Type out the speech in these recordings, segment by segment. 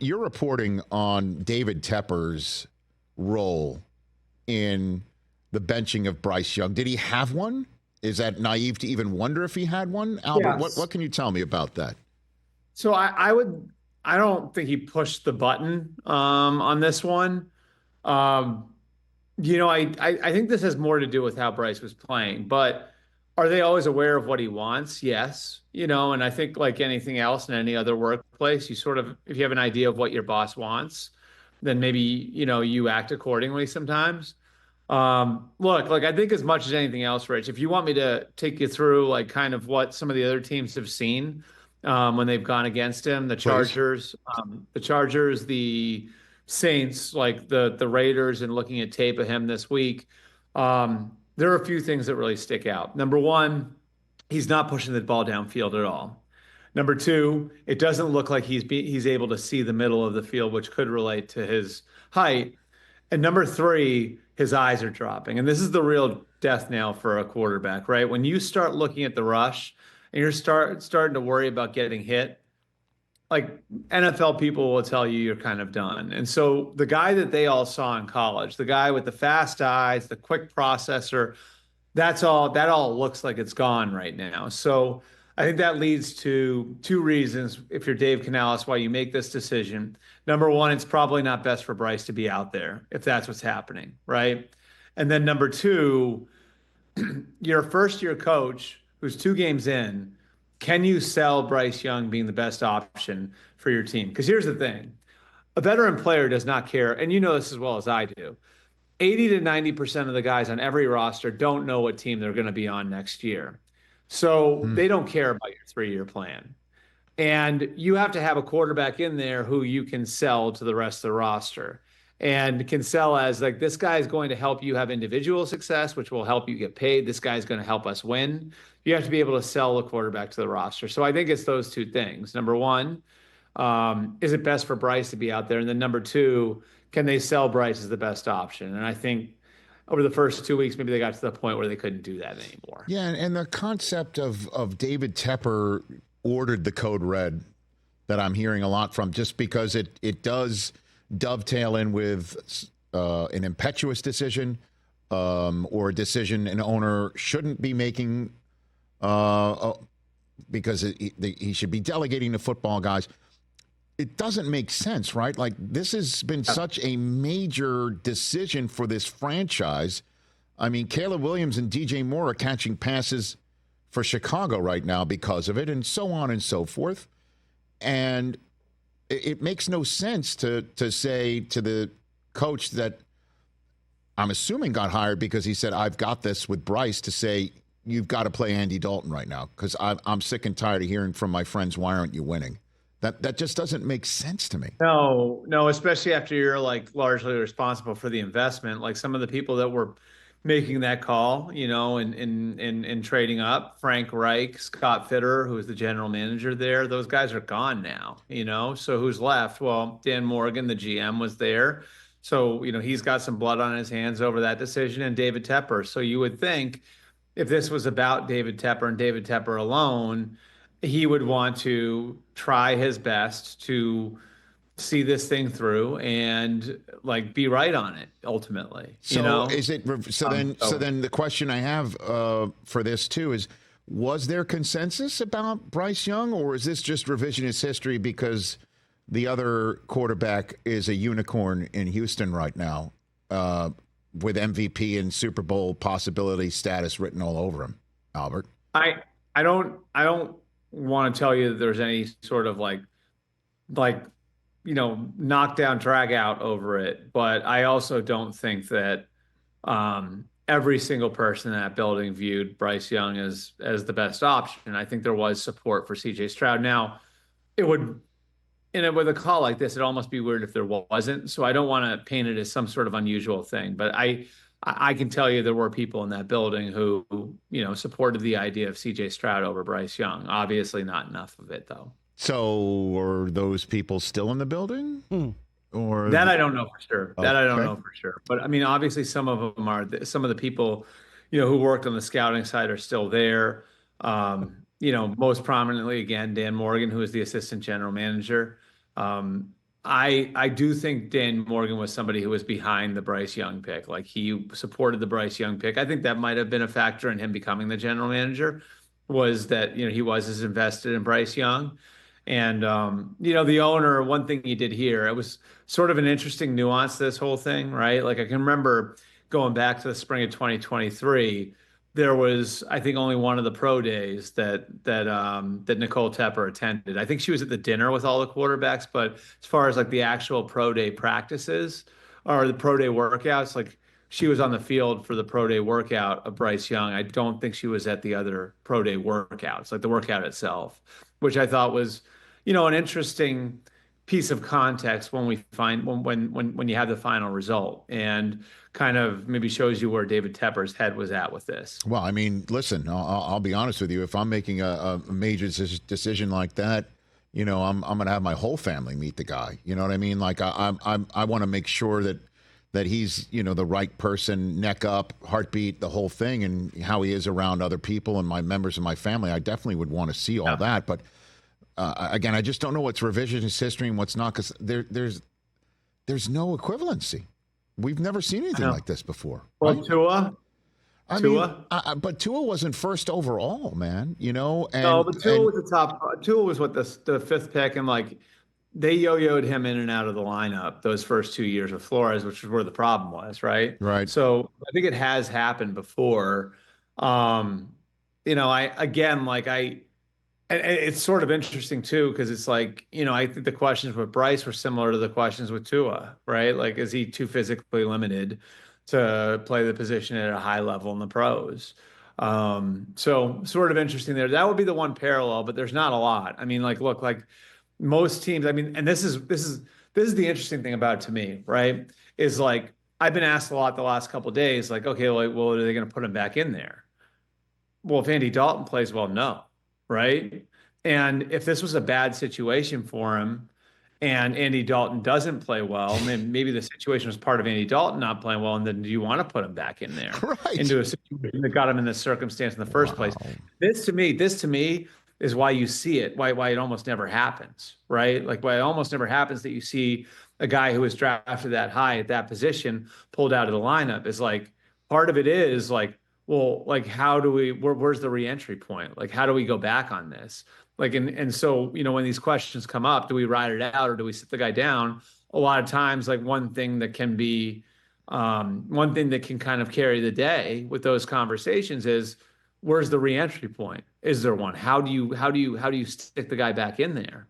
you're reporting on David Tepper's role in the benching of Bryce Young. Did he have one? Is that naive to even wonder if he had one? Albert, Yes. what can you tell me about that? So I don't think he pushed the button on this one. Um, I think this has more to do with how Bryce was playing, but are they always aware of what he wants? Yes. And I think like anything else in any other workplace, you sort of, if you have an idea of what your boss wants, then maybe, you act accordingly sometimes. Look, like I think as much as anything else, Rich, if you want me to take you through like kind of what some of the other teams have seen when they've gone against him, Please. The Chargers, the Saints, like the Raiders, and looking at tape of him this week, there are a few things that really stick out. Number one, he's not pushing the ball downfield at all. Number two, it doesn't look like he's able to see the middle of the field, which could relate to his height. And number three, his eyes are dropping. And this is the real death knell for a quarterback, right? When you start looking at the rush and you're starting to worry about getting hit, like NFL people will tell you you're kind of done. And so the guy that they all saw in college, the guy with the fast eyes, the quick processor, that all looks like it's gone right now. So I think that leads to two reasons, if you're Dave Canales, why you make this decision. Number one, it's probably not best for Bryce to be out there if that's what's happening, right? And then number two, you're a first-year coach who's 2 games in. Can you sell Bryce Young being the best option for your team? Because here's the thing. A veteran player does not care, and you know this as well as I do. 80 to 90% of the guys on every roster don't know what team they're going to be on next year. So they don't care about your 3-year plan. And you have to have a quarterback in there who you can sell to the rest of the roster and can sell as like, this guy is going to help you have individual success, which will help you get paid. This guy is going to help us win. You have to be able to sell the quarterback to the roster. So I think it's those two things. Number one, is it best for Bryce to be out there? And then number two, can they sell Bryce as the best option? And I think over the first 2 weeks, maybe they got to the point where they couldn't do that anymore. Yeah, and the concept of David Tepper ordered the code red that I'm hearing a lot from, just because it does dovetail in with an impetuous decision or a decision an owner shouldn't be making because he should be delegating to football guys. It doesn't make sense, right? Like, this has been such a major decision for this franchise. I mean, Caleb Williams and DJ Moore are catching passes for Chicago right now because of it, and so on and so forth. And it makes no sense to say to the coach that I'm assuming got hired because he said, I've got this with Bryce, to say, you've got to play Andy Dalton right now because I'm sick and tired of hearing from my friends, why aren't you winning? That just doesn't make sense to me. No, especially after you're like largely responsible for the investment. Like some of the people that were making that call, in trading up, Frank Reich, Scott Fitter, who was the general manager there, those guys are gone now, So who's left? Well, Dan Morgan, the GM, was there. So, he's got some blood on his hands over that decision, and David Tepper. So you would think if this was about David Tepper and David Tepper alone, he would want to try his best to see this thing through and like be right on it ultimately. So then the question I have for this too is, was there consensus about Bryce Young, or is this just revisionist history because the other quarterback is a unicorn in Houston right now with MVP and Super Bowl possibility status written all over him, Albert? I don't want to tell you that there's any sort of like knockdown drag out over it, but I also don't think that every single person in that building viewed Bryce Young as the best option. I think there was support for CJ Stroud. Now, with a call like this, it'd almost be weird if there wasn't. So I don't want to paint it as some sort of unusual thing, but I can tell you there were people in that building who supported the idea of CJ Stroud over Bryce Young. Obviously not enough of it, though. So are those people still in the building? Or that I don't know for sure. Okay. That I don't know for sure. But I mean, obviously some of them are. Some of the people, who worked on the scouting side are still there. Most prominently, again, Dan Morgan, who is the assistant general manager. I do think Dan Morgan was somebody who was behind the Bryce Young pick. Like he supported the Bryce Young pick. I think that might have been a factor in him becoming the general manager, was that, he was as invested in Bryce Young. And the owner, one thing he did here, it was sort of an interesting nuance to this whole thing, right? Like I can remember going back to the spring of 2023, there was, I think, only one of the pro days that Nicole Tepper attended. I think she was at the dinner with all the quarterbacks, but as far as like the actual pro day practices or the pro day workouts, like she was on the field for the pro day workout of Bryce Young. I don't think she was at the other pro day workouts, like the workout itself, which I thought was, an interesting piece of context when we find when you have the final result, and kind of maybe shows you where David Tepper's head was at with this. Well, I mean, listen, I'll be honest with you. If I'm making a major decision like that, I'm going to have my whole family meet the guy. You know what I mean? Like I want to make sure that he's, the right person, neck up, heartbeat, the whole thing, and how he is around other people and my members of my family. I definitely would want to see all that. But again, I just don't know what's revisionist history and what's not, because there's no equivalency. We've never seen anything like this before. Well, right? Tua. But Tua wasn't first overall, man. And, no, but Tua was the top. Tua was what the fifth pick, and like they yo-yoed him in and out of the lineup those first 2 years with Flores, which is where the problem was, right? Right. So I think it has happened before. It's sort of interesting too, because it's like, I think the questions with Bryce were similar to the questions with Tua, right? Like, is he too physically limited to play the position at a high level in the pros? So sort of interesting there. That would be the one parallel, but there's not a lot. I mean, like, look, like most teams, I mean, and this is the interesting thing about it to me, right? Is like, I've been asked a lot the last couple of days, like, okay, well, are they going to put him back in there? Well, if Andy Dalton plays well, no. Right. And if this was a bad situation for him and Andy Dalton doesn't play well, then maybe the situation was part of Andy Dalton not playing well. And then do you want to put him back in there into a situation that got him in this circumstance in the first place? This to me is why you see it, why it almost never happens, right? Like why it almost never happens that you see a guy who was drafted that high at that position pulled out of the lineup. Is like, part of it is like, well, like, where's the reentry point? Like, how do we go back on this? Like, and so, when these questions come up, do we ride it out or do we sit the guy down? A lot of times, like one thing that can kind of carry the day with those conversations is, where's the reentry point? Is there one? How do you stick the guy back in there?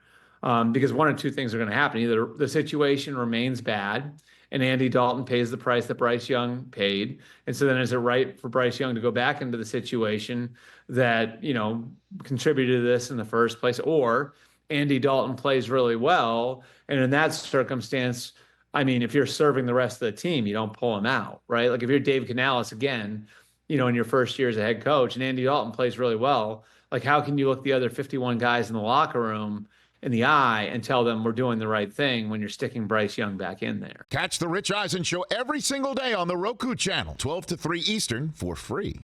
Because one or two things are going to happen. Either the situation remains bad and Andy Dalton pays the price that Bryce Young paid. And so then is it right for Bryce Young to go back into the situation that, contributed to this in the first place? Or Andy Dalton plays really well, and in that circumstance, I mean, if you're serving the rest of the team, you don't pull him out, right? Like if you're Dave Canales again, in your first year as a head coach and Andy Dalton plays really well, like how can you look the other 51 guys in the locker room in the eye and tell them we're doing the right thing when you're sticking Bryce Young back in there? Catch the Rich Eisen Show every single day on the Roku Channel, 12 to 3 Eastern, for free.